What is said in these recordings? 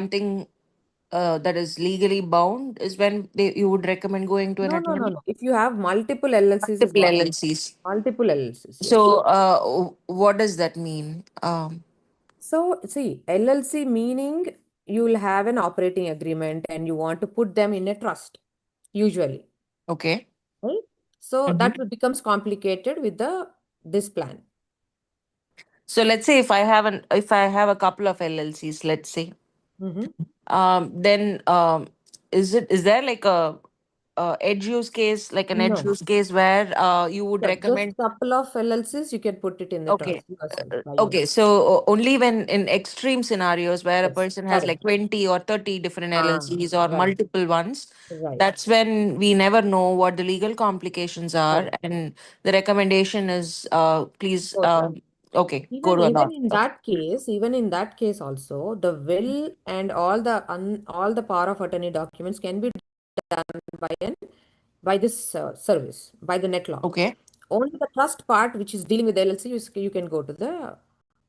something that is legally bound is when you would recommend going to an attorney? No. If you have multiple LLCs is Multiple what? LLCs. Multiple LLCs, yes. So, what does that mean? So, see, LLC meaning you will have an operating agreement and you want to put them in a trust, usually, Okay. right? So Mhm. that becomes complicated with this plan. So let's say if I have a couple of LLCs, let's say, Mm-hmm. then is there like a edge use case, like an edge No. use case where you would Yeah, just recommend? couple of LLCs, you can put it in the Okay. trust yourself by Okay. yourself. So only when in extreme scenarios where a Yes, person has correct. like 20 or 30 different Ah, LLCs or right, multiple ones, right, that's when we never know what the legal complications are. correct. And the recommendation is please, Go to okay, go even to a even lot. in Okay. that case, even in that case also, the will and all the power of attorney documents can be done by this service, by the net law. Okay. Only the trust part, which is dealing with LLC, you can go to the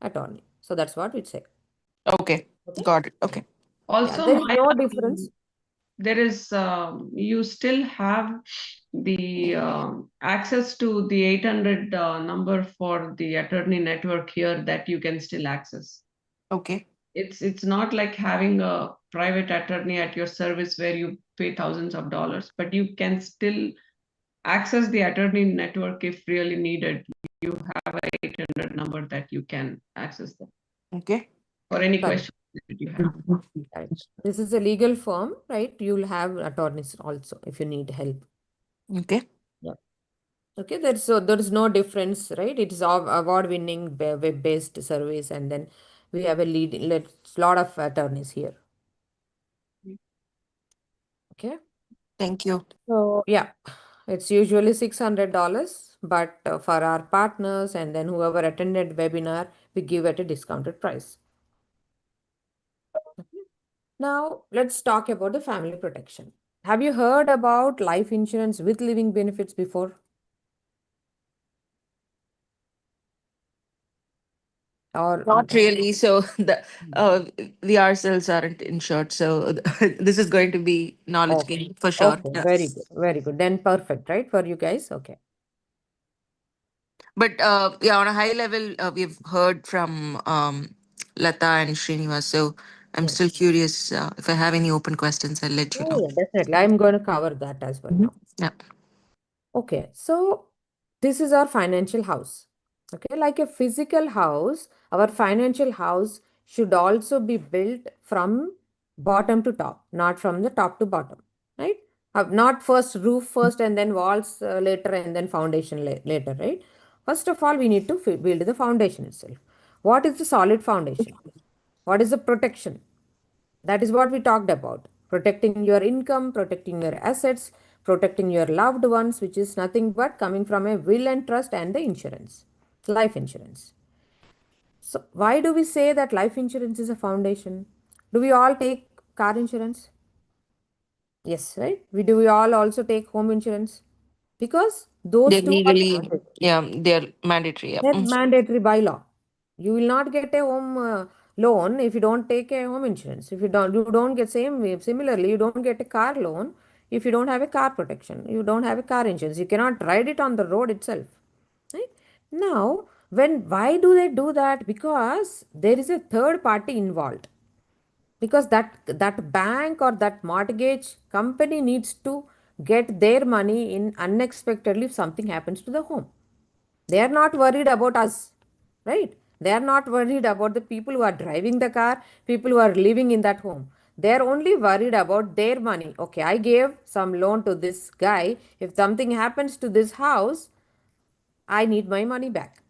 attorney. So that's what we say. Okay. Okay. Got it. Okay. Yeah, Also, there is my no difference. there is you still have the access to the 800 number for the attorney network here that you can still access. Okay. It's not like having a private attorney at your service where you pay thousands of dollars, but you can still access the attorney network if really needed. You have a 800 number that you can access them Okay. for any Correct. question that you have. Right. This is a legal firm, right? You'll have attorneys also if you need help. Okay. Yeah. Okay, there is no difference, right? It is award-winning web-based service, and then we have a lot of attorneys here. Okay, Thank you. so yeah, it's usually $600, but for our partners and then whoever attended webinar, we give at a discounted price. Okay. Now let's talk about the family protection. Have you heard about life insurance with living benefits before? Or Not really. So we ourselves aren't insured. So this is going to be knowledge okay, gain for sure. okay, Yeah. very good, very good. Then perfect, right, for you guys? Okay. But yeah, on a high level, we've heard from Lata and Srinivas. So I'm Yeah. still curious. If I have any open questions, I'll let you Yeah, know. yeah, definitely. I'm going to cover that as well Mhm. now. Yeah. Okay, so this is our financial house. Okay, like a physical house, our financial house should also be built from bottom to top, not from the top to bottom, right? Not first roof first and then walls later and then foundation later, right? First of all, we need to build the foundation itself. What is the solid foundation? What is the protection? That is what we talked about. Protecting your income, protecting your assets, protecting your loved ones, which is nothing but coming from a will and trust and the insurance, life insurance. So, why do we say that life insurance is a foundation? Do we all take car insurance? Yes, right? We all also take home insurance? Because those They're two are legally, mandatory. yeah, they're mandatory. Yeah. They're Mm. mandatory by law. You will not get a home loan if you don't take a home insurance. If you don't get similarly, you don't get a car loan if you don't have a car protection. You don't have a car insurance. You cannot ride it on the road itself. Right? Now, why do they do that? Because there is a third party involved. Because that bank or that mortgage company needs to get their money in unexpectedly if something happens to the home. They are not worried about us, right? They are not worried about the people who are driving the car, people who are living in that home. They are only worried about their money. Okay, I gave some loan to this guy. If something happens to this house, I need my money back.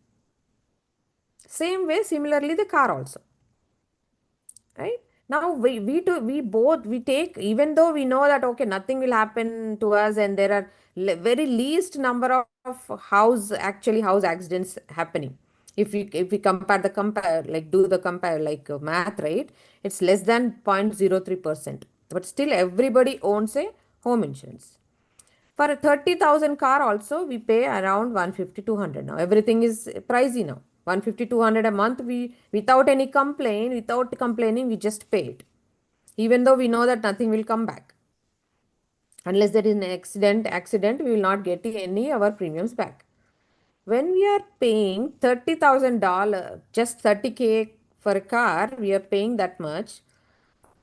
Same way, similarly, the car also, right? Now we take, even though we know that okay, nothing will happen to us and there are very least number of house accidents happening. If we compare like do the compare like math, right? It's less than 0.03%, but still everybody owns a home insurance. For a 30,000 car also, we pay around 150 200 now. Everything is pricey now. 150 200 a month, we without any complaint, without complaining, we just pay it. even though we know that nothing will come back. Unless there is an accident, we will not get any our premiums back. When we are paying $30,000, just 30K for a car, we are paying that much.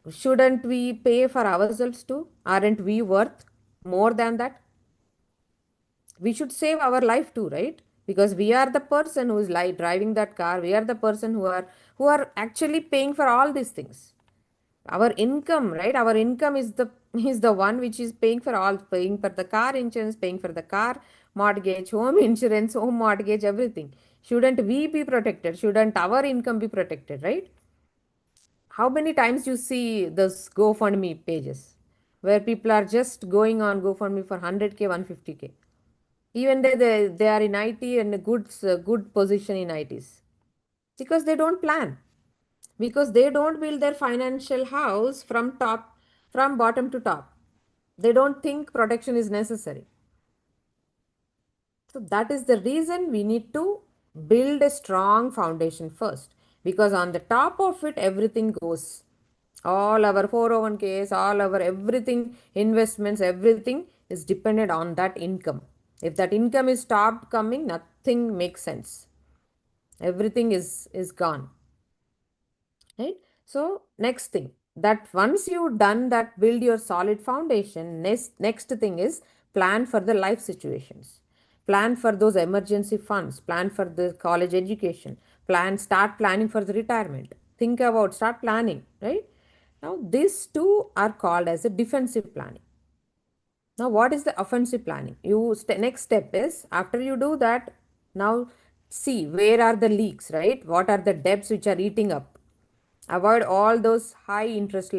Shouldn't we pay for ourselves too? Aren't we worth more than that? We should save our life too, right? Because we are the person who is like driving that car. We are the person who are actually paying for all these things. Our income, right? Our income is the is the one which is paying for all, paying for the car insurance, paying for the car mortgage, home insurance, home mortgage, everything. Shouldn't we be protected? Shouldn't our income be protected, right? How many times you see those GoFundMe pages where people are just going on GoFundMe for 100K, 150K? Even they are in IT and a good position in ITs, because they don't plan, because they don't build their financial house from bottom to top. They don't think protection is necessary. So that is the reason we need to build a strong foundation first, because on the top of it everything goes. All our 401ks, all our everything, investments, everything is dependent on that income. If that income is stopped coming, nothing makes sense. Everything is gone, right? So next thing, that once you've done that, build your solid foundation, next thing is plan for the life situations, plan for those emergency funds, plan for the college education, start planning for the retirement, think about, start planning, right? Now these two are called as a defensive planning. Now what is the offensive planning? Next step is, after you do that, now see where are the leaks, right? What are the debts which are eating up? Avoid all those high interest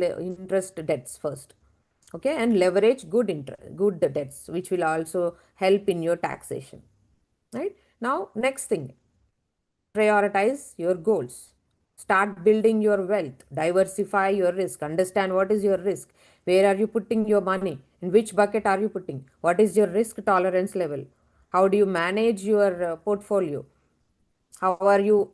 debts first. Okay, and leverage good debts, which will also help in your taxation. Right? Now, next thing, prioritize your goals. Start building your wealth, diversify your risk, understand what is your risk, where are you putting your money, in which bucket are you putting, what is your risk tolerance level, how do you manage your portfolio, how are you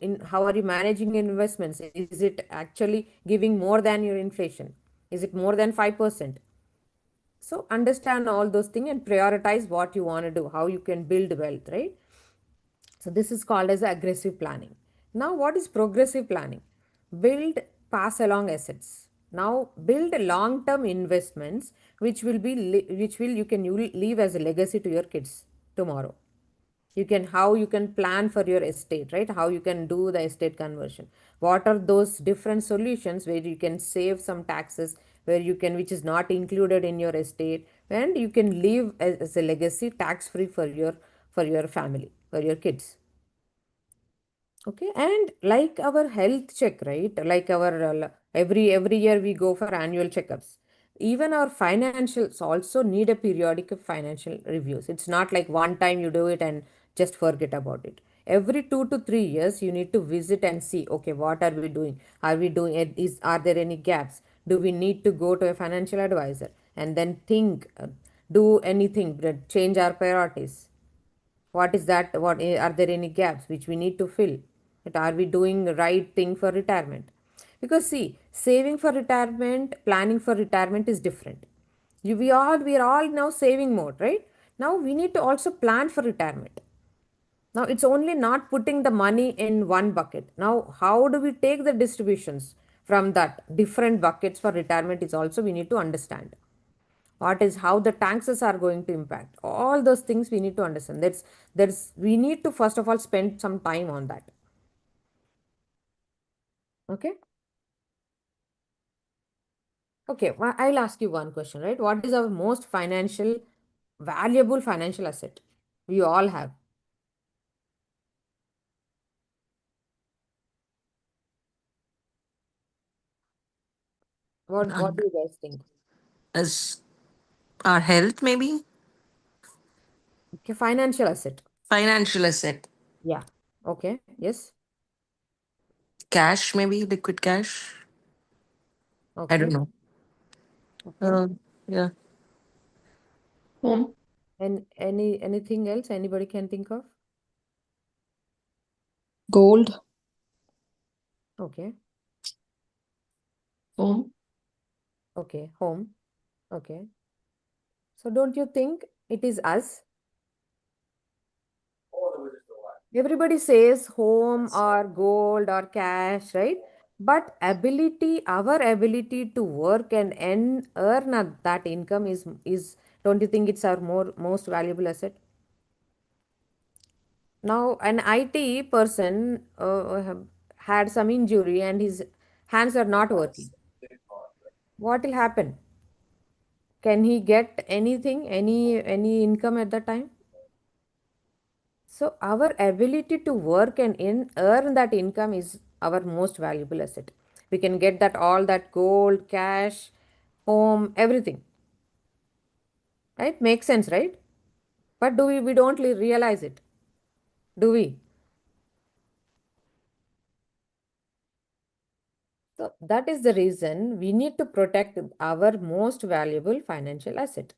managing investments, is it actually giving more than your inflation, is it more than 5%? So understand all those things and prioritize what you want to do, how you can build wealth, right? So this is called as aggressive planning. Now what is progressive planning? Build pass along assets. Now build long term investments which will you leave as a legacy to your kids tomorrow. How you can plan for your estate, right? How you can do the estate conversion, what are those different solutions where you can save some taxes, where you can, which is not included in your estate, and you can leave as a legacy tax free for your family, for your kids. Okay, and like our health check, right? Like our every year we go for annual checkups. Even our financials also need a periodic financial reviews. It's not like one time you do it and just forget about it. Every 2 to 3 years you need to visit and see, okay, what are we doing? Are we doing it? Are there any gaps? Do we need to go to a financial advisor and then think, do anything, change our priorities? What is that? Are there any gaps which we need to fill? Are we doing the right thing for retirement? Because see, saving for retirement, planning for retirement is different. We are all now saving mode, right? Now we need to also plan for retirement. Now it's only not putting the money in one bucket. Now how do we take the distributions from that different buckets for retirement is also we need to understand. What is, how the taxes are going to impact, all those things we need to understand. That's we need to first of all spend some time on that. Okay. Okay, I'll ask you one question, right? What is our most valuable financial asset we all have? What Um, do you guys think? as our health, maybe Okay, financial asset. financial asset, Yeah. Okay. Yes. cash, maybe liquid cash. I don't Okay. know. Okay. Yeah. Home, And anything else anybody can think of? Gold. Okay. home, Okay, home. Okay. So don't you think it is us? Everybody says home or gold or cash, right? But our ability to work and earn that income is, don't you think it's our most valuable asset? Now, an IT person had some injury and his hands are not working. What will happen? Can he get anything, any income at that time? So our ability to work and earn that income is our most valuable asset. We can get that all that gold, cash, home, everything. Right? Makes sense, right? But do we don't realize it? Do we? So that is the reason we need to protect our most valuable financial asset.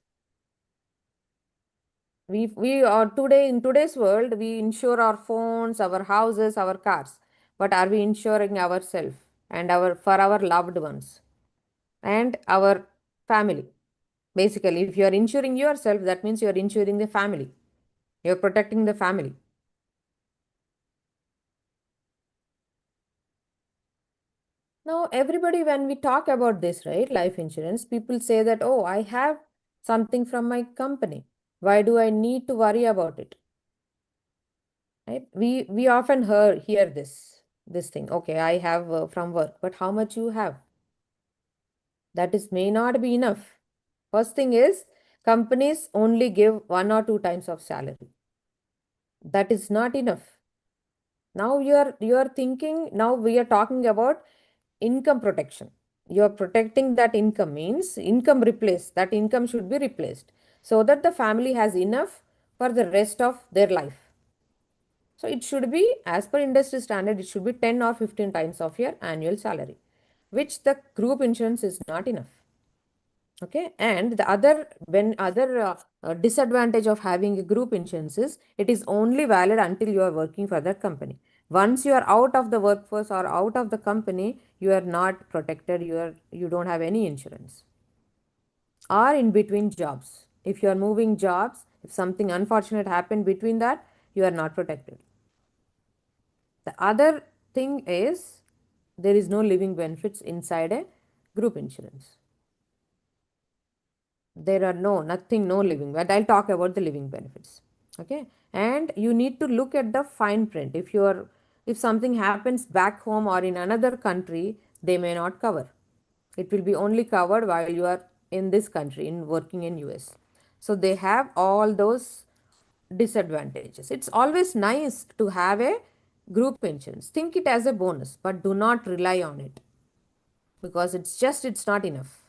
We are today in today's world, we insure our phones, our houses, our cars. But are we insuring ourselves and our loved ones and our family? Basically, if you are insuring yourself, that means you are insuring the family. You are protecting the family. Now, everybody, when we talk about this, right, life insurance, people say that, oh, I have something from my company. Why do I need to worry about it? Right? We often hear this thing. Okay, I have from work, but how much you have? That is may not be enough. First thing is companies only give 1 or 2 times of salary. That is not enough. Now you are thinking. Now we are talking about income protection. You are protecting that income means income replace that income should be replaced so that the family has enough for the rest of their life. So it should be, as per industry standard, it should be 10 or 15 times of your annual salary, which the group insurance is not enough. Okay, and the other disadvantage of having a group insurance is it is only valid until you are working for that company. Once you are out of the workforce or out of the company, you are not protected. You don't have any insurance. Or in between jobs, if you are moving jobs, if something unfortunate happened between that, you are not protected. The other thing is there is no living benefits inside a group insurance. There are no living, but I'll talk about the living benefits. Okay, and you need to look at the fine print. If something happens back home or in another country, they may not cover. It will be only covered while you are in this country, in working in US. So they have all those disadvantages. It's always nice to have a group insurance. Think it as a bonus, but do not rely on it because it's not enough.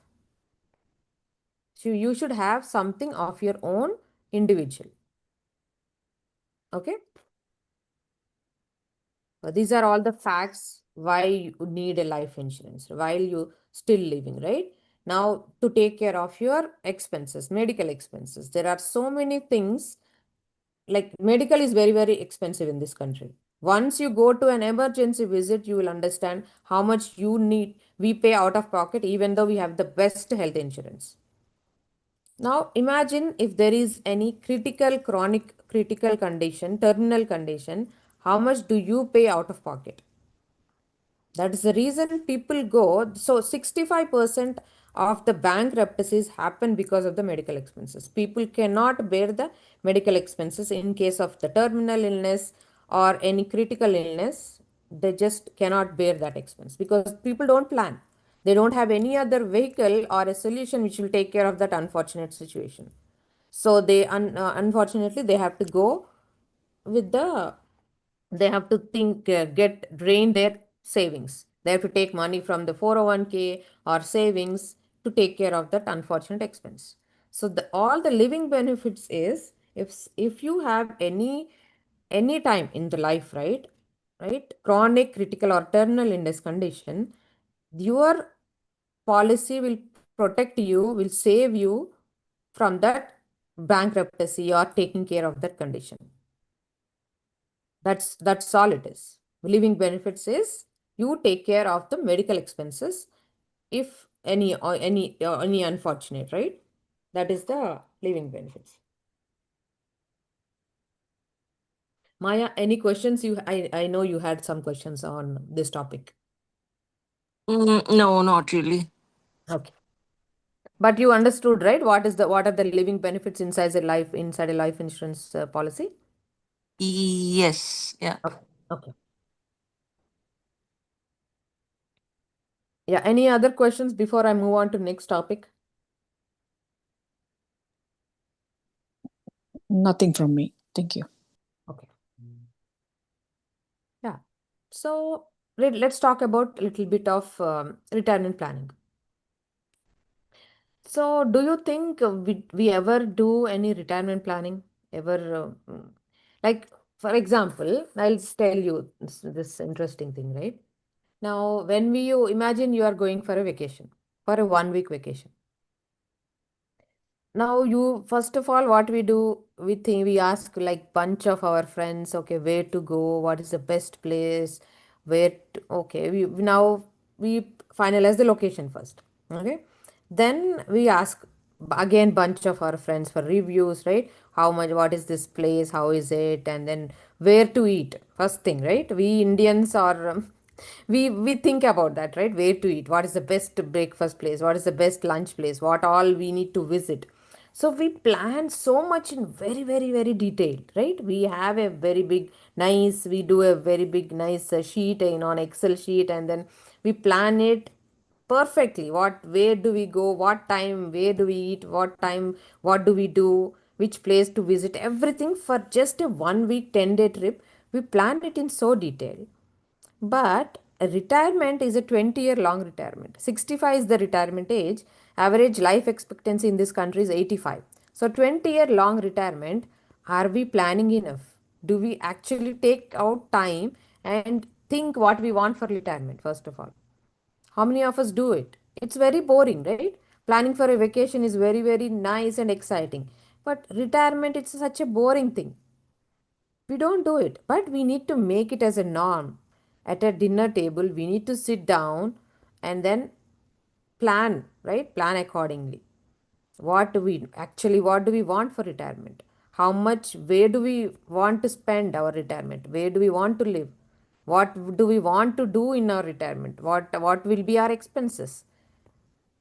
So you should have something of your own individual. Okay. These are all the facts why you need a life insurance while you still living, right? Now, to take care of your expenses, medical expenses, there are so many things. Like medical is very, very expensive in this country. Once you go to an emergency visit, you will understand how much we pay out of pocket, even though we have the best health insurance. Now imagine if there is any chronic critical condition, terminal condition, how much do you pay out of pocket? That is the reason people go. So 65% of the bankruptcies happen because of the medical expenses. People cannot bear the medical expenses in case of the terminal illness or any critical illness. They just cannot bear that expense because people don't plan. They don't have any other vehicle or a solution which will take care of that unfortunate situation. So unfortunately they have to go with they have to get drain their savings. They have to take money from the 401k or savings to take care of that unfortunate expense. So all the living benefits is if you have any time in the life, right, chronic critical or terminal illness condition, your policy will protect you, will save you from that bankruptcy or taking care of that condition. That's all it is. Living benefits is you take care of the medical expenses if any unfortunate, right? That is the living benefits. Maya, any questions? I know you had some questions on this topic. No, not really. Okay. But you understood, right? What are the living benefits inside a life insurance policy? Yes, yeah. Okay. Okay. Yeah. Any other questions before I move on to next topic? Nothing from me. Thank you. Okay. Yeah. So let's talk about a little bit of retirement planning. So, do you think we ever do any retirement planning? Ever, like, for example, I'll tell you this interesting thing, right? Now, when you imagine you are going for a vacation, for a 1 week vacation. Now, you first of all, what we do, we ask like bunch of our friends, okay, where to go, what is the best place, okay, now we finalize the location first, okay. Then we ask again bunch of our friends for reviews, right? How much, what is this place, how is it, and then where to eat. First thing, right? We Indians are we think about that, right? Where to eat, what is the best breakfast place, what is the best lunch place, what all we need to visit. So we plan so much in very very very detailed, right? We have a very big nice, we do a very big nice sheet on Excel sheet, and then we plan it perfectly. What, where do we go, what time, where do we eat, what time, what do we do, which place to visit, everything for just a 1 week 10-day trip. We planned it in so detail. But a retirement is a 20-year long retirement. 65 is the retirement age. Average life expectancy in this country is 85. So 20-year long retirement, are we planning enough? Do we actually take out time and think what we want for retirement, first of all? How many of us do it? It's very boring, right? Planning for a vacation is very, very nice and exciting. But retirement, it's such a boring thing. We don't do it, but we need to make it as a norm. At a dinner table, we need to sit down and then plan, right? Plan accordingly. What do we want for retirement? How much, where do we want to spend our retirement? Where do we want to live? What do we want to do in our retirement? What will be our expenses?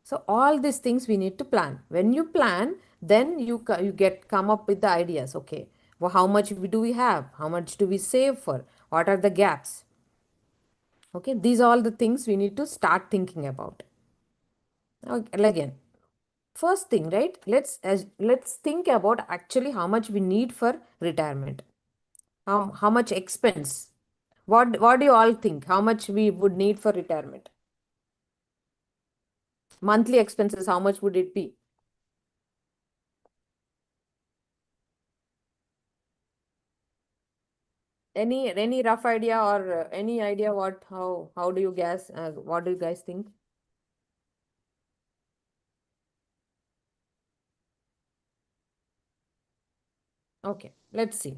So all these things we need to plan. When you plan, then you get come up with the ideas. Okay, well, how much do we have? How much do we save for? What are the gaps? Okay, these are all the things we need to start thinking about. Okay, again, first thing, right? Let's think about actually how much we need for retirement. How much expense? What do you all think? How much we would need for retirement? Monthly expenses, how much would it be? Any rough idea, or any idea what how do you guess, what do you guys think? Okay, let's see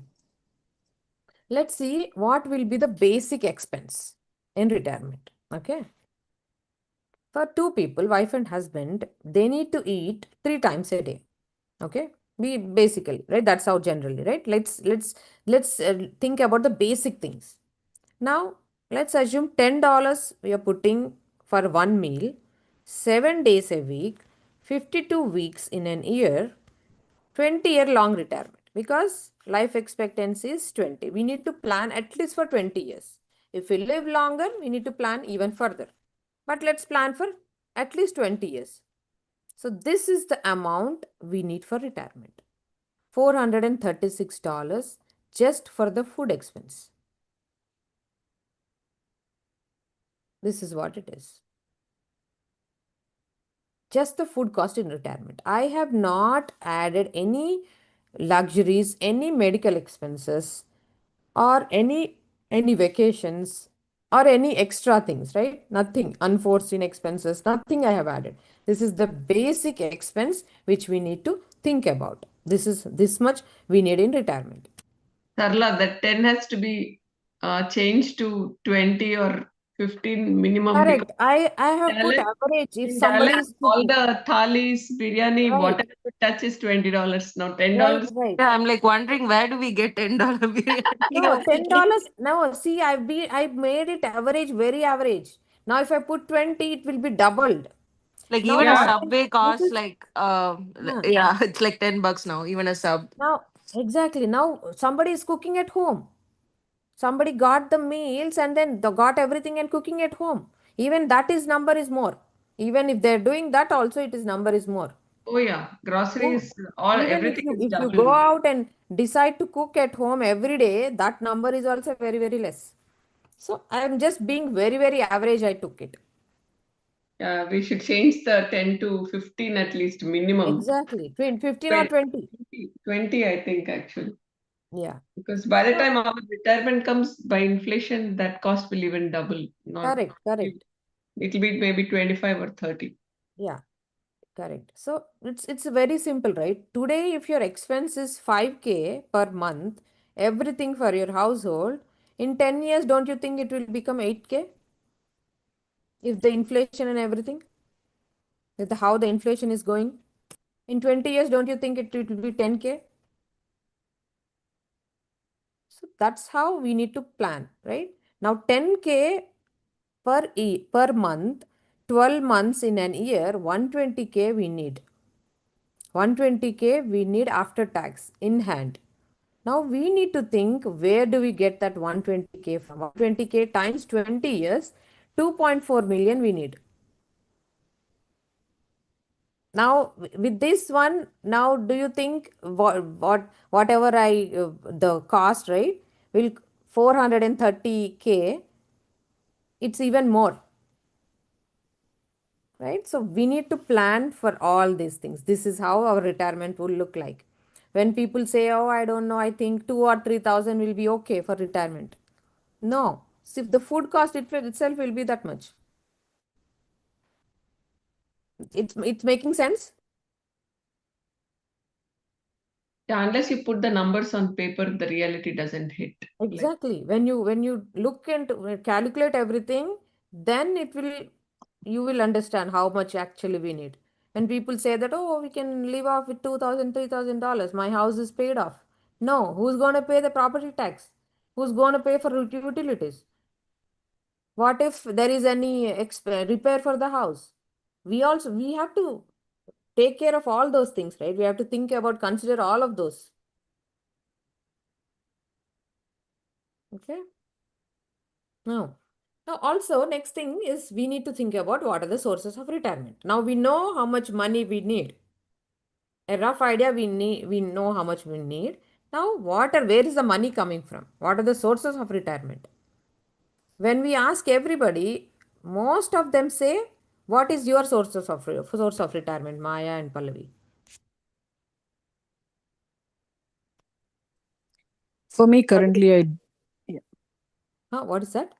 what will be the basic expense in retirement. Okay, for two people, wife and husband, they need to eat 3 times a day. Okay, we basically, right, that's how generally, right? Let's think about the basic things. Now, let's assume $10 we are putting for one meal, 7 days a week, 52 weeks in an year, 20-year long retirement. Because life expectancy is 20. We need to plan at least for 20 years. If we live longer, we need to plan even further. But let's plan for at least 20 years. So, this is the amount we need for retirement, $436 just for the food expense. This is what it is. Just the food cost in retirement. I have not added any luxuries, any medical expenses, or any vacations, or any extra things, right? Nothing, unforeseen expenses, nothing I have added. This is the basic expense which we need to think about. This much we need in retirement. Sarla, that 10 has to be changed to 20 or 15 minimum, because Correct. I have put Dallas, average. If in Dallas, somebody is all cooking, the thalis, biryani, right, whatever you touch is $20. Now right, $10. right. Yeah, I'm like wondering where do we get $10 biryani No, or chicken? $10. No, see, I made it average, very average. Now, if I put 20, it will be doubled. Like Now, even a what Yeah, is Subway this costs is like huh, yeah, it's like $10 now, even a sub. now exactly now somebody is cooking at home. Somebody got the meals and then the got everything and cooking at home. Even that is number is more. Even if they're doing that, also it is number is more. oh yeah, So groceries, all even everything is if you double go now. out and decide to cook at home every day, that number is also very, very less. So I am just being very, very average. I took it. Yeah, we should change the 10 to 15 at least minimum. Exactly. 15 or 20, 20. 20, I think actually. Yeah. Because by the So time our retirement comes by inflation, that cost will even double. Not correct, correct. it'll be maybe 25 or 30. Yeah, correct. So it's very simple, right? Today, if your expense is 5K per month, everything for your household, in 10 years, don't you think it will become 8K? If the inflation and everything, with how the inflation is going, in 20 years, don't you think it will be 10K? So that's how we need to plan, right? Now 10K per month, 12 months in an year, 120K we need. 120K we need after tax in hand. Now we need to think, where do we get that 120K from? 120K times 20 years, 2.4 million we need. Now with this one, now do you think whatever the cost, right, will 430K, it's even more, right? So we need to plan for all these things. This is how our retirement will look like. When people say, oh, I don't know, I think 2 or 3,000 will be okay for retirement. No, see, if the food cost itself will be that much. It's making sense. Yeah, unless you put the numbers on paper, the reality doesn't hit. Like, Exactly. When you look and calculate everything, then you will understand how much actually we need. When people say that, oh, we can live off with 2,000, $3,000, my house is paid off. No, who's going to pay the property tax? Who's going to pay for utilities? What if there is any repair for the house? We have to take care of all those things, right? We have to think about, consider all of those. Okay. Now, also next thing is we need to think about what are the sources of retirement. Now we know how much money we need. A rough idea we know how much we need. Now where is the money coming from? What are the sources of retirement? When we ask everybody, most of them say, what is your source of retirement, Maya and Pallavi? For me, What is it? currently, yeah, Huh, what is that?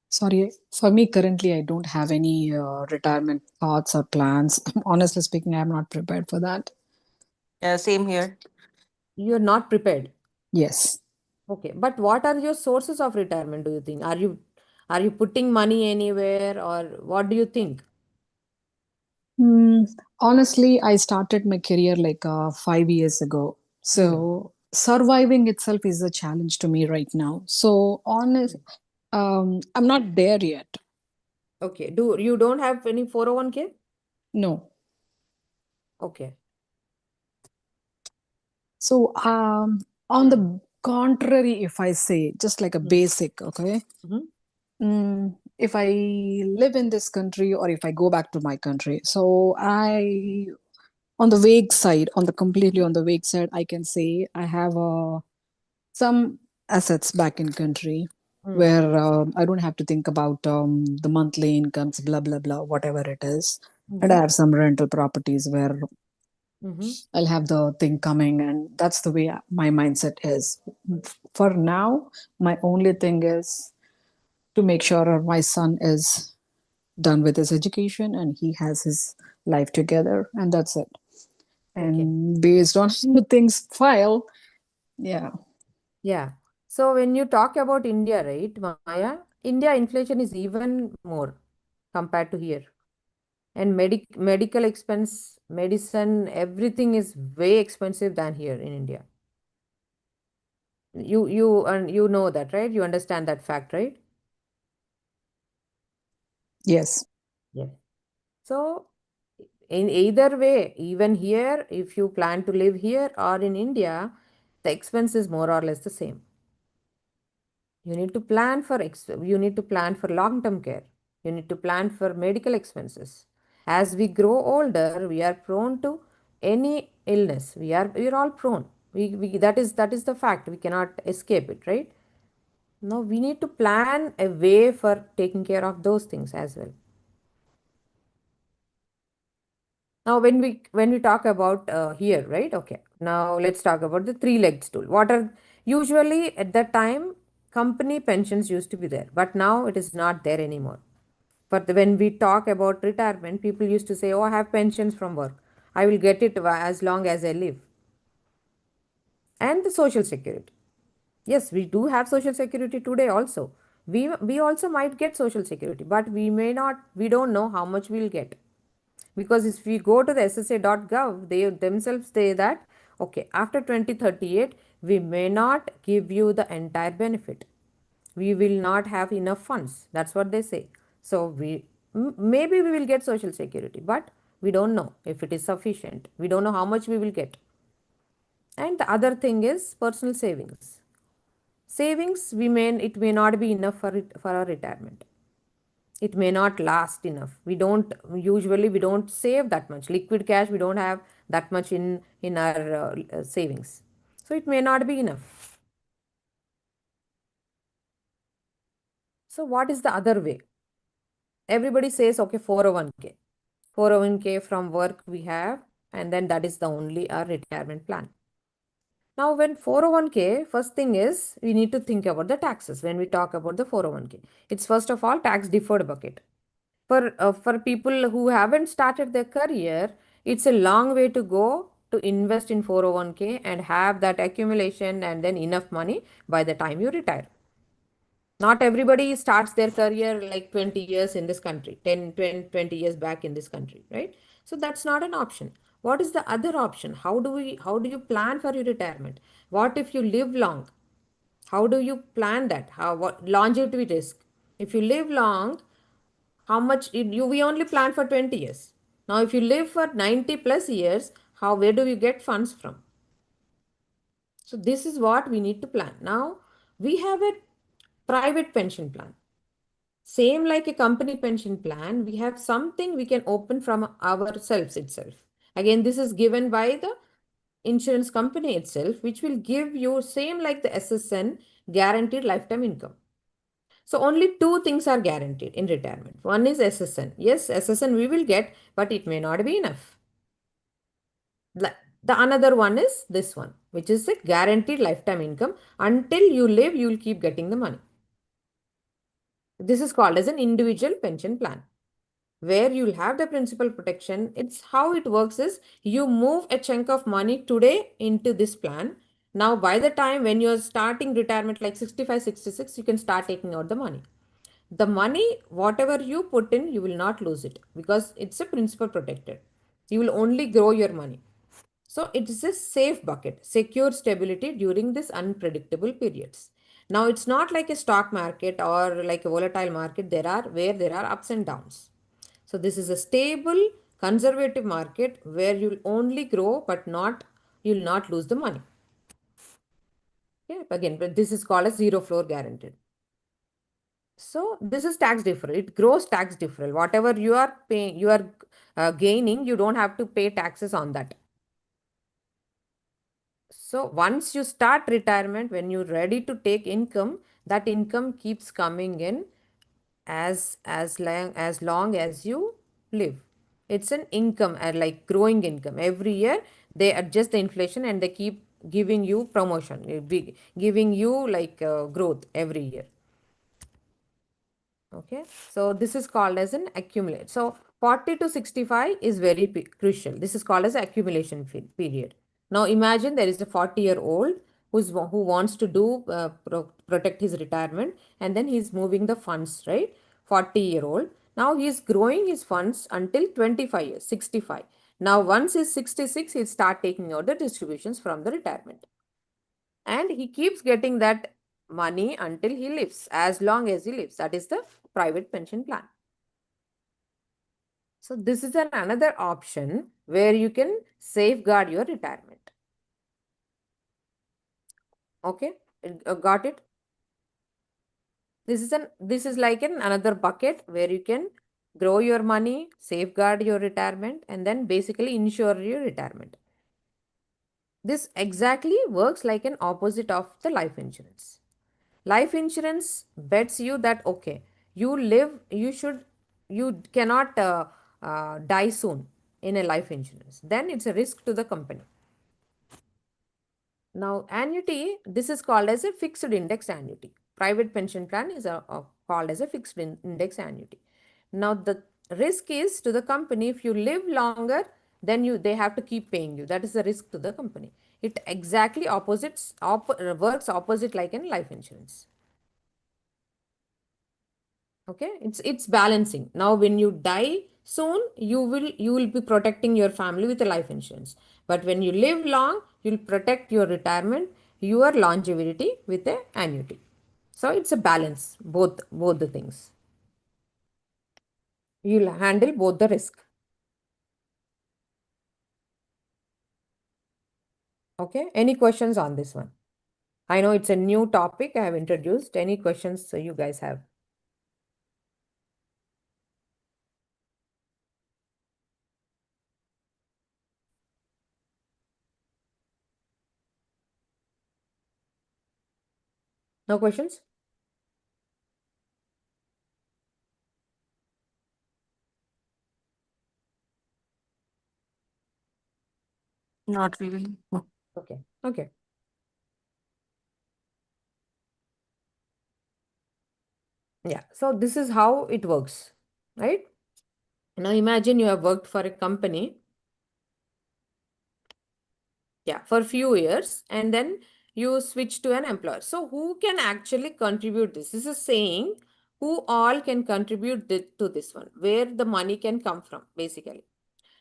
sorry. For me, currently, I don't have any retirement thoughts or plans. Honestly speaking, I'm not prepared for that. Yeah, same here. You're not prepared. Yes. Okay, but what are your sources of retirement, do you think? Are you putting money anywhere, or what do you think? Hmm. Honestly, I started my career like 5 years ago. Hmm. So surviving itself is a challenge to me right now. So honest, I'm not there yet. Okay. Do you don't have any 401k? No. Okay. So on Hmm. the contrary, if I say just like a Hmm. basic, okay. Hmm. If I live in this country or if I go back to my country, so I on the vague side, on the completely on the vague side, I can say I have some assets back in country Hmm. where I don't have to think about the monthly incomes, blah blah blah, whatever it is. And Hmm. I have some rental properties where Hmm. I'll have the thing coming, and that's the way my mindset is. For now, my only thing is to make sure my son is done with his education and he has his life together, and that's it. Okay. And based on how things file, yeah. Yeah. So when you talk about India, right, Maya, India inflation is even more compared to here. And medical expense, medicine, everything is way expensive than here in India. You know that, right? You understand that fact, right? Yes. Yes. So in either way, even here, if you plan to live here or in India, the expense is more or less the same. You need to plan for you need to plan for long-term care. You need to plan for medical expenses. As we grow older, we are prone to any illness. We are all prone. That is the fact. We cannot escape it, right? Now we need to plan a way for taking care of those things as well. Now, when we talk about here, right? Okay. Now let's talk about the three-legged stool. What are usually at that time company pensions used to be there, but now it is not there anymore. But when we talk about retirement, people used to say, "Oh, I have pensions from work. I will get it as long as I live." And the social security. Yes, we do have social security today also. We also might get social security, but we may not. We don't know how much we'll get. Because if we go to the ssa.gov, they themselves say that, okay, after 2038, we may not give you the entire benefit. We will not have enough funds. That's what they say. So maybe we will get social security, but we don't know if it is sufficient. We don't know how much we will get. And the other thing is personal savings. Savings, it may not be enough for our retirement. It may not last enough. We don't save that much liquid cash. We don't have that much in our savings, so it may not be enough. So what is the other way? Everybody says, okay, 401k. 401k from work we have, and then that is the only our retirement plan. Now, when 401k, first thing is we need to think about the taxes. When we talk about the 401k, it's first of all tax deferred bucket. For people who haven't started their career, it's a long way to go to invest in 401k and have that accumulation and then enough money by the time you retire. Not everybody starts their career like 20 years in this country, 10, 20 years back in this country, right? So that's not an option. What is the other option? How do you plan for your retirement? What if you live long? How do you plan that? What longevity risk? If you live long, how much we only plan for 20 years. Now if you live for 90 plus years, where do you get funds from? So this is what we need to plan. Now we have a private pension plan, same like a company pension plan. We have something we can open from ourselves itself. Again, this is given by the insurance company itself, which will give you same like the SSN, guaranteed lifetime income. So only two things are guaranteed in retirement. One is SSN. Yes, SSN we will get, but it may not be enough. The another one is this one, which is a guaranteed lifetime income. Until you live, you will keep getting the money. This is called as an individual pension plan, where you'll have the principal protection. It's how it works is you move a chunk of money today into this plan. Now, by the time when you're starting retirement, like 65, 66, you can start taking out the money. The money, whatever you put in, you will not lose it because it's a principal protected. You will only grow your money. So it is a safe bucket, secure stability during this unpredictable periods. Now it's not like a stock market or like a volatile market. There are ups and downs. So this is a stable, conservative market where you'll only grow, but you'll not lose the money. Okay, again, but this is called a zero floor guaranteed. So this is tax deferral. It grows tax deferral. Whatever you are paying, you are gaining, you don't have to pay taxes on that. So once you start retirement, when you're ready to take income, that income keeps coming in as long as you live. It's an income, like growing income. Every year they adjust the inflation and they keep giving you promotion, giving you like growth every year. Okay, so this is called as an accumulate. So 40 to 65 is very crucial. This is called as accumulation period. Now imagine there is a 40-year-old who wants to do protect his retirement, and then he's moving the funds, right? 40-year-old. Now he's growing his funds until 25 years, 65. Now once he's 66, he'll start taking out the distributions from the retirement. And he keeps getting that money until he lives, as long as he lives. That is the private pension plan. So this is another option where you can safeguard your retirement. Okay, got it? This is like another bucket where you can grow your money, safeguard your retirement, and then basically insure your retirement. This exactly works like an opposite of the life insurance. Life insurance bets you that okay, you cannot die soon in a life insurance. Then it's a risk to the company. Now, annuity, this is called as a fixed index annuity. Private pension plan is called as a fixed index annuity. Now, the risk is to the company. If you live longer, then they have to keep paying you. That is the risk to the company. It exactly works opposite like in life insurance. Okay, it's balancing. Now when you die soon, you will be protecting your family with a life insurance, but when you live long, you'll protect your retirement, your longevity with a annuity. So it's a balance, both the things. You'll handle both the risk. Okay, any questions on this one? I know it's a new topic I have introduced. Any questions you guys have? No questions? Not really. Okay, okay. Yeah, so this is how it works, right? Now imagine you have worked for a company, yeah, for a few years, and then you switch to an employer. So who can actually contribute this? This is saying who all can contribute to this one, where the money can come from, basically.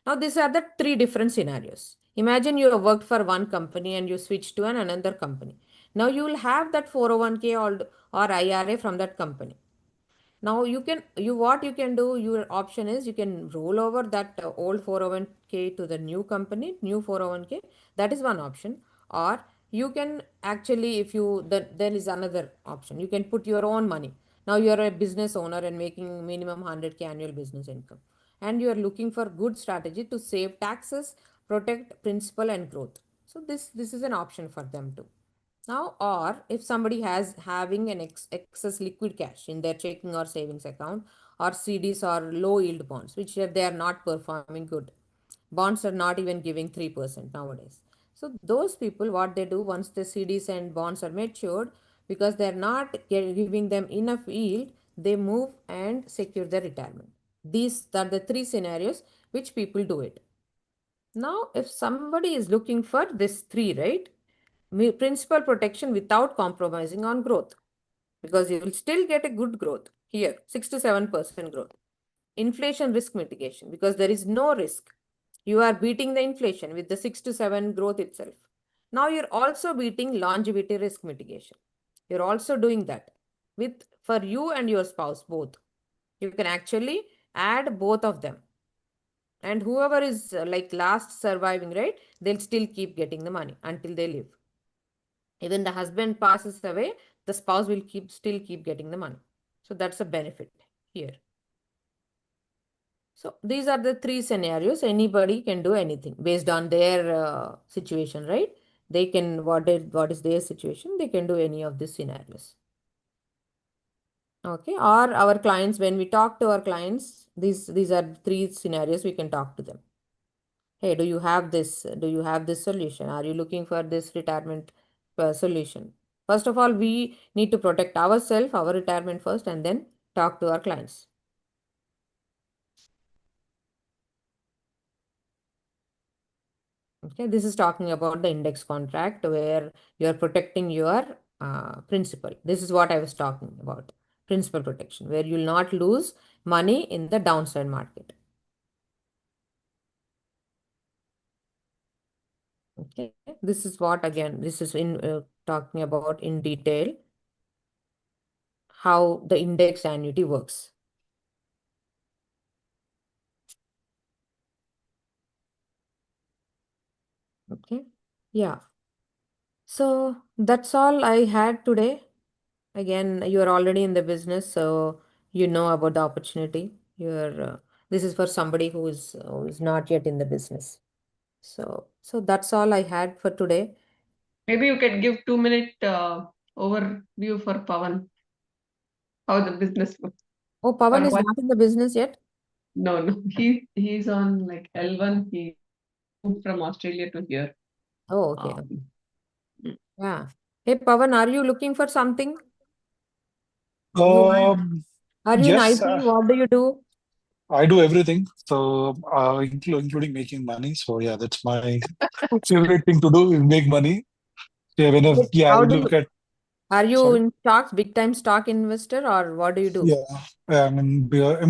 Now these are the three different scenarios. Imagine you have worked for one company and you switch to another company. Now you will have that 401k or IRA from that company. Now what you can do, your option is you can roll over that old 401k to the new company, new 401k. That is one option. Or you can actually, if you, then is another option. You can put your own money. Now you are a business owner and making minimum 100k annual business income. And you are looking for good strategy to save taxes, protect principal and growth. So this is an option for them too. Now, or if somebody has having an excess liquid cash in their checking or savings account, or CDs or low yield bonds, which they are not performing good. Bonds are not even giving 3% nowadays. So those people, what they do once the CDs and bonds are matured, because they are not giving them enough yield, they move and secure their retirement. These are the three scenarios which people do it. Now, if somebody is looking for this three, right? Principal protection without compromising on growth, because you will still get a good growth here, 6 to 7% growth. Inflation risk mitigation, because there is no risk. You are beating the inflation with the 6 to 7 growth itself. Now you're also beating longevity risk mitigation. You're also doing that with for you and your spouse both. You can actually add both of them, and whoever is like last surviving, right, they'll still keep getting the money until they live. Even the husband passes away, the spouse will still keep getting the money. So that's a benefit here. So these are the three scenarios. Anybody can do anything based on their situation, right? They can, what is their situation, they can do any of these scenarios. Okay, or our clients, when we talk to our clients, these are three scenarios we can talk to them. Hey, do you have this solution? Are you looking for this retirement solution? First of all, we need to protect ourselves, our retirement first, and then talk to our clients. Okay, this is talking about the index contract where you're protecting your principal. This is what I was talking about. Principal protection, where you'll not lose money in the downside market. Okay, this is what, again, this is in talking about in detail how the index annuity works. Okay, yeah. So that's all I had today. Again, you are already in the business, so you know about the opportunity. This is for somebody who is not yet in the business. So that's all I had for today. Maybe you can give 2 minute overview for Pawan, how the business works. Oh, Pavan Or is what? not in the business yet? No, no. He's on like L1. He moved from Australia to here. Oh, okay. Um, mm. Yeah. Hey, Pavan, are you looking for something? You Um, are you in yes, IT? What do you do? I do everything. So, including making money. So, yeah, that's my favorite thing to do is make money. Yeah, Like, yeah, how we do look you, at, are you sorry. in stocks, big time stock investor, or what do you do? Yeah, I'm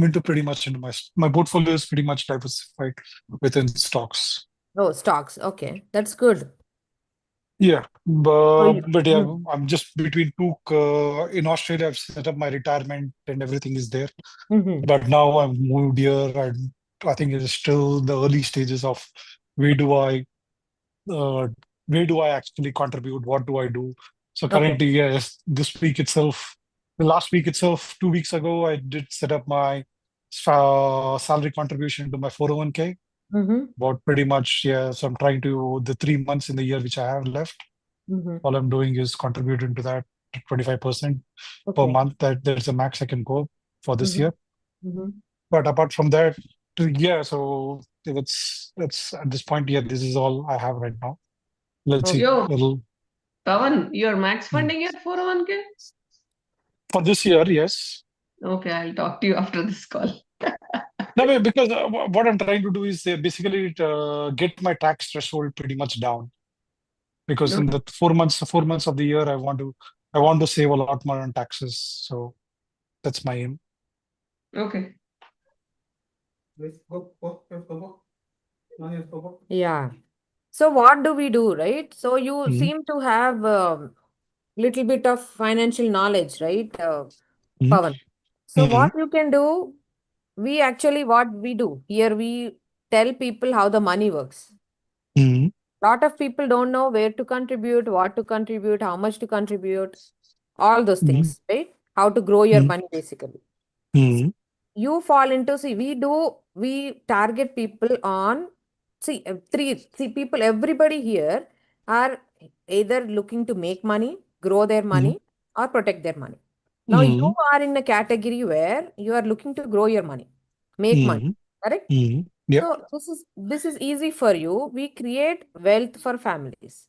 into pretty much into my portfolio is pretty much diversified within stocks. Oh, stocks. Okay, that's good. Yeah, So but yeah, mm, I'm just between two. In Australia, I've set up my retirement and everything is there. mhm. But now I've moved here, and I think it's still the early stages of where do I uh, where do I actually contribute? What do I do? So Okay. currently, yes, this week itself, the last week itself, 2 weeks ago, I did set up my salary contribution to my 401k. Mm-hmm. About pretty much, yeah. So I'm trying to the 3 months in the year which I have left. Mm-hmm. All I'm doing is contributing to that 25% per Okay. month. That there's a max I can go for this Mm-hmm. year. Mm-hmm. But apart from that, yeah. So that's at this point, yeah. This is all I have right now. Let's see. Okay. Yo, Pawan, you're max Mm. funding your 401k? For this year, yes. Okay, I'll talk to you after this call. No, because what I'm trying to do is basically get my tax threshold pretty much down. Because No? in the 4 months of the year, I want to save a lot more on taxes. So that's my aim. Okay. Yeah. So what do we do, right? So you Mm-hmm. seem to have little bit of financial knowledge, right, Mm-hmm. Pawan? So Mm-hmm. what you can do, we actually what we do here, we tell people how the money works. Mm-hmm. Lot of people don't know where to contribute, what to contribute, how much to contribute, all those things, right? How to grow your money basically. Mm-hmm. You fall into, see, we target people on, see people, everybody here are either looking to make money, grow their Mm-hmm. money, or protect their money. Now you Mm-hmm. are in a category where you are looking to grow your money, make money, Mm-hmm. correct? Mm-hmm. Yeah. So this is easy for you. We create wealth for families.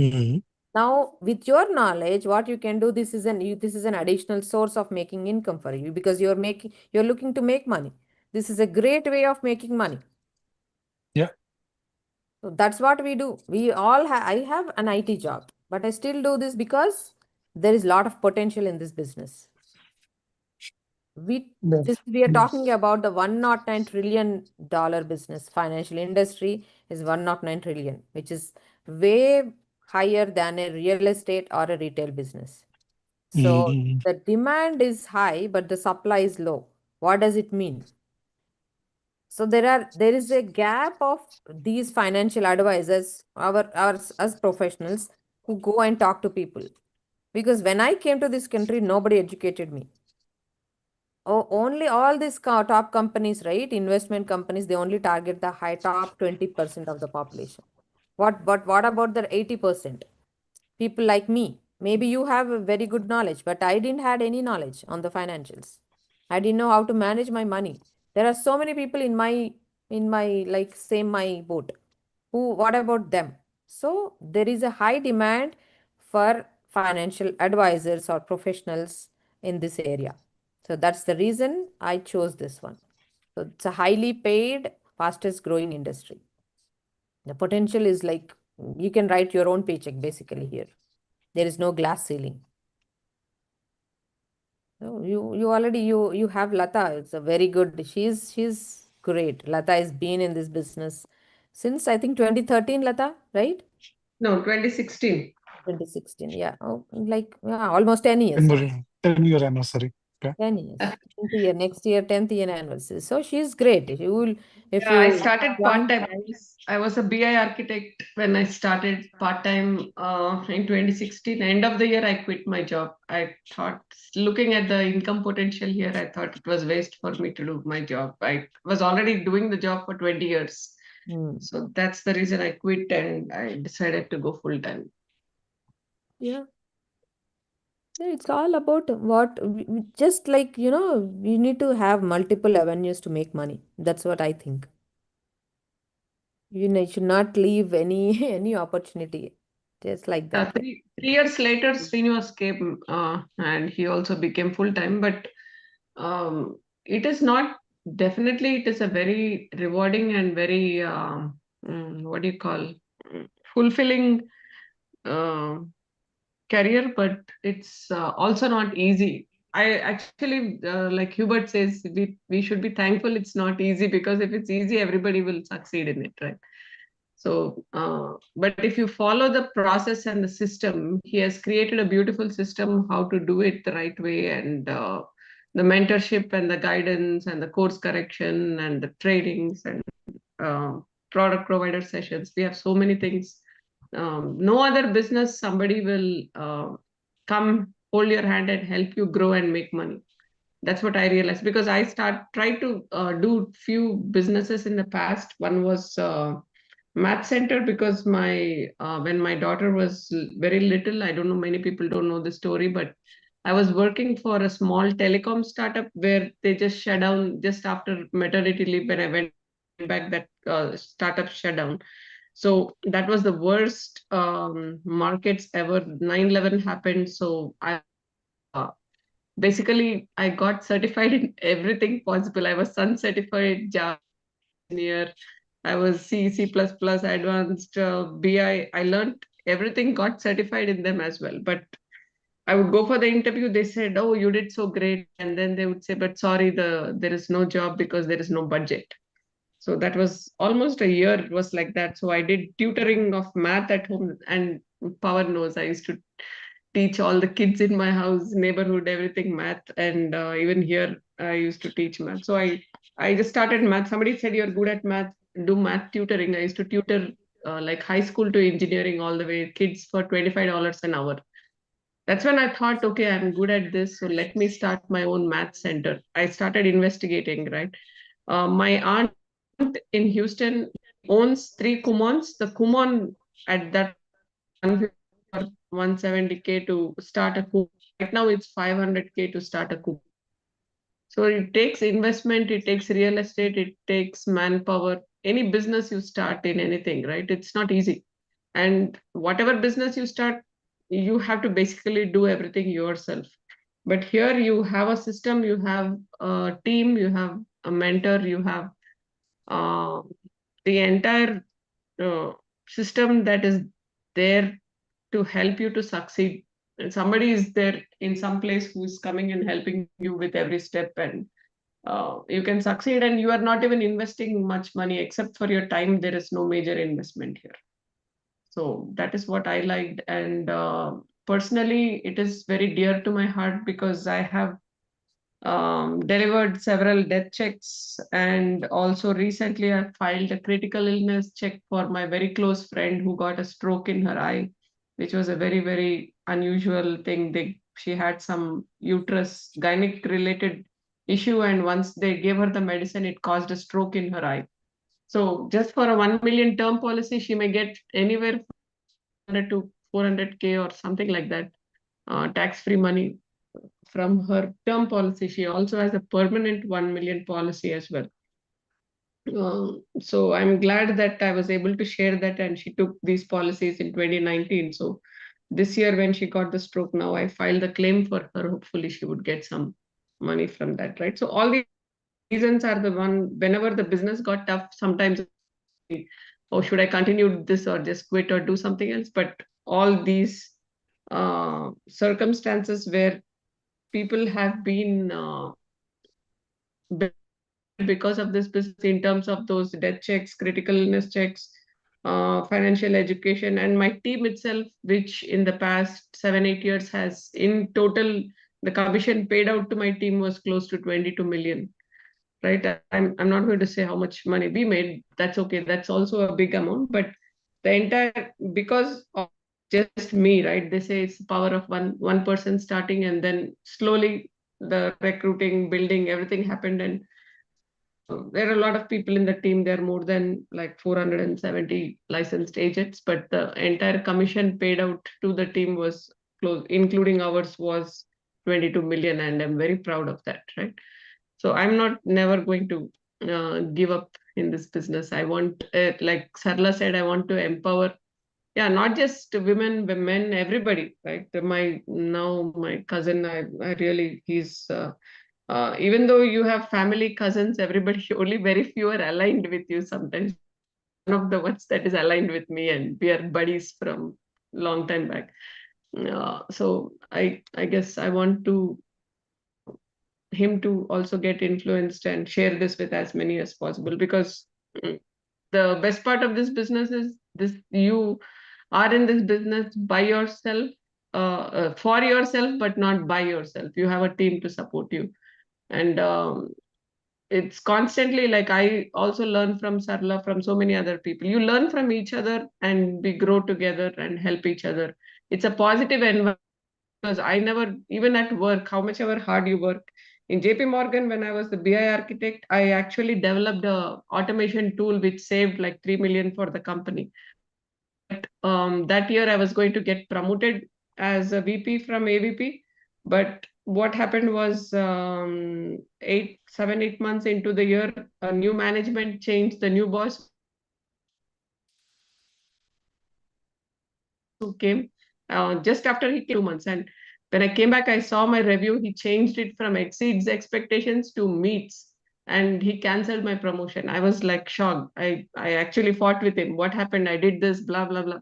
Mm-hmm. Now, with your knowledge, what you can do, this is an additional source of making income for you because you're looking to make money. This is a great way of making money. Yeah. So that's what we do. I have an IT job, but I still do this because there is a lot of potential in this business. We Yeah. we are talking about the $109 trillion business. Financial industry is 109 trillion, which is way higher than a real estate or a retail business. So Mm-hmm. the demand is high, but the supply is low. What does it mean? So there is a gap of these financial advisors, our us professionals who go and talk to people. Because when I came to this country, nobody educated me. Oh, only all these top companies, right? Investment companies, they only target the high top 20% of the population. What about the 80%? People like me. Maybe you have a very good knowledge, but I didn't had any knowledge on the financials. I didn't know how to manage my money. There are so many people in my like same my boat. What about them? So there is a high demand for financial advisors or professionals in this area. So that's the reason I chose this one. So it's a highly paid, fastest growing industry. The potential is like you can write your own paycheck basically here. There is no glass ceiling. So you have Lata. It's a very good. She's great. Lata has been in this business since I think 2013. Lata, right? No, 2016. 2016. Yeah. Oh, like yeah, almost 10 years. 10-year anniversary. Okay. 10 years. 10th year next year, 10th year anniversary. So she's great. If Yeah, I you started join. part-time. I was a BI architect when I started part-time in 2016. End of the year, I quit my job. I thought, looking at the income potential here, I thought it was waste for me to do my job. I was already doing the job for 20 years. Hmm. So that's the reason I quit and I decided to go full-time. Yeah. Yeah, it's all about what just like you need to have multiple avenues to make money. That's what I think. You should not leave any any opportunity just like that. Three years later, Srinivas came and he also became full-time. But it is not, definitely, it is a very rewarding and very, what do you call, fulfilling uh, career, but it's also not easy. I actually, like Hubert says, we should be thankful it's not easy, because if it's easy, everybody will succeed in it, right? So, but if you follow the process and the system, he has created a beautiful system how to do it the right way, and the mentorship and the guidance and the course correction and the trainings and uh, product provider sessions. We have so many things. No other business, somebody will come, hold your hand and help you grow and make money. That's what I realized, because I tried to do few businesses in the past. One was math center, because my when my daughter was very little, I don't know, many people don't know the story, but I was working for a small telecom startup where they just shut down just after maternity leave. When I went back, that startup shut down. So that was the worst markets ever. 9/11 happened, so I basically I got certified in everything possible. I was Sun certified, Java engineer, I was C, C++, advanced, BI. I learned everything, got certified in them as well. But I would go for the interview. They said, "Oh, you did so great," and then they would say, "But sorry, there is no job because there is no budget." So that was almost a year. It was like that. So I did tutoring of math at home, and Power knows I used to teach all the kids in my house, neighborhood, everything math, and even here I used to teach math. So I just started math. Somebody said you're good at math, do math tutoring. I used to tutor like high school to engineering all the way, kids for $25 an hour. That's when I thought, okay, I'm good at this, so let me start my own math center. I started investigating, right? My aunt in Houston owns three Kumons. The Kumon at that time was 150 or 170K to start a Kumon. Right now it's 500K to start a Kumon. So it takes investment, it takes real estate, it takes manpower. Any business you start in anything, right? It's not easy. And whatever business you start, you have to basically do everything yourself. But here you have a system, you have a team, you have a mentor, you have uh, the entire uh, system that is there to help you to succeed. And somebody is there in some place who's coming and helping you with every step, and you can succeed, and you are not even investing much money except for your time. There is no major investment here. So that is what I liked. And personally, it is very dear to my heart because I have delivered several death checks, and also recently I filed a critical illness check for my very close friend who got a stroke in her eye, which was a very, very unusual thing. She had some uterus gynec related issue, and once they gave her the medicine, it caused a stroke in her eye. So just for a 1 million term policy, she may get anywhere from 300 to 400K or something like that, tax-free money from her term policy. She also has a permanent 1 million policy as well. So I'm glad that I was able to share that, and she took these policies in 2019. So this year when she got the stroke, now I filed the claim for her. Hopefully she would get some money from that, right? So all these reasons are the one, whenever the business got tough, sometimes oh, should I continue this or just quit or do something else? But all these circumstances where people have been because of this business in terms of those death checks, critical illness checks, financial education, and my team itself, which in the past 7-8 years has in total, the commission paid out to my team was close to 22 million. Right? I'm not going to say how much money we made. That's okay. That's also a big amount. But the entire, because of just me, right? They say it's the power of one person starting, and then slowly the recruiting, building, everything happened. And there are a lot of people in the team. There are more than like 470 licensed agents, but the entire commission paid out to the team was close, including ours, was 22 million, and I'm very proud of that, right? So I'm not never going to give up in this business. I want, like Sarla said, I want to empower, yeah, not just women, but men, everybody, right? My cousin, I really, he's even though you have family, cousins, everybody, only very few are aligned with you sometimes. One of the ones that is aligned with me, and we are buddies from long time back. So I guess I want to him to also get influenced and share this with as many as possible, because the best part of this business is this: you are in this business by yourself, for yourself, but not by yourself. You have a team to support you. And it's constantly, like, I also learn from Sarla, from so many other people. You learn from each other, and we grow together and help each other. It's a positive environment, because I never, even at work, how much ever hard you work. In JP Morgan, when I was the BI architect, I actually developed a automation tool which saved like 3 million for the company. That year I was going to get promoted as a VP from AVP, but what happened was 7-8 months into the year, a new management changed, the new boss who came just after he came 2 months. And when I came back, I saw my review. He changed it from exceeds expectations to meets, and he canceled my promotion. I was like shocked. I actually fought with him. What happened? I did this, blah, blah, blah.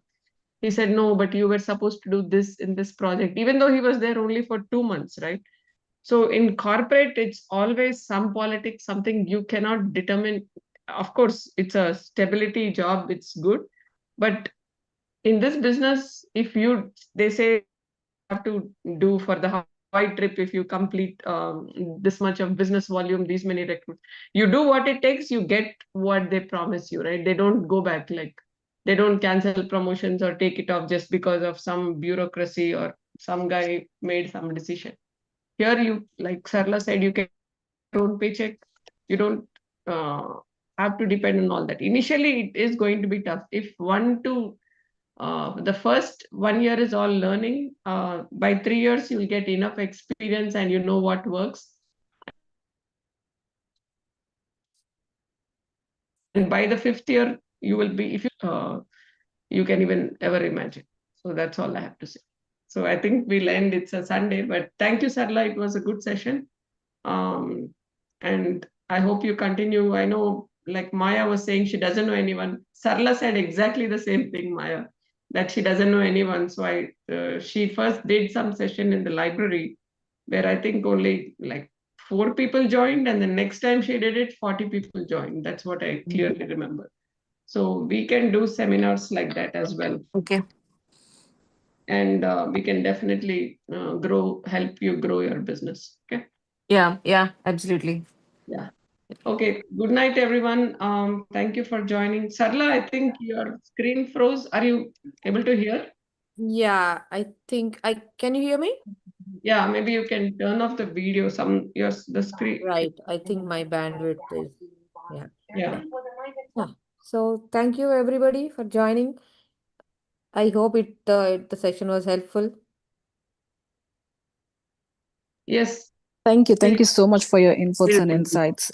He said, no, but you were supposed to do this in this project, even though he was there only for 2 months, right? So in corporate, it's always some politics, something you cannot determine. Of course, it's a stability job, it's good. But in this business, if you, they say, have to do for the Hawaii trip, if you complete this much of business volume, these many recruits, you do what it takes, you get what they promise you, right? They don't go back, like they don't cancel promotions or take it off just because of some bureaucracy or some guy made some decision. Here, you, like Sarla said, you can your own paycheck. You don't uh, have to depend on all that. Initially, it is going to be tough. If the first 1 year is all learning. By 3 years, you'll get enough experience and you know what works. And by the 5th year, you will be, if you can even ever imagine. So that's all I have to say. So I think we'll end. It's a Sunday, but thank you, Sarla. It was a good session. And I hope you continue. I know, like Maya was saying, she doesn't know anyone. Sarla said exactly the same thing, Maya, that she doesn't know anyone. So she first did some session in the library where I think only like 4 people joined, and the next time she did it, 40 people joined. That's what I clearly remember. So we can do seminars like that as well. Okay. And we can definitely help you grow your business. Okay. Yeah, absolutely. Yeah. Okay. Good night, everyone. Thank you for joining. Sarla, I think your screen froze. Are you able to hear? Yeah, I think can you hear me? Yeah, maybe you can turn off the video. The screen. Right. I think my bandwidth is, yeah. Yeah. Yeah. So thank you everybody for joining. I hope the session was helpful. Yes. Thank you so much for your inputs and insights.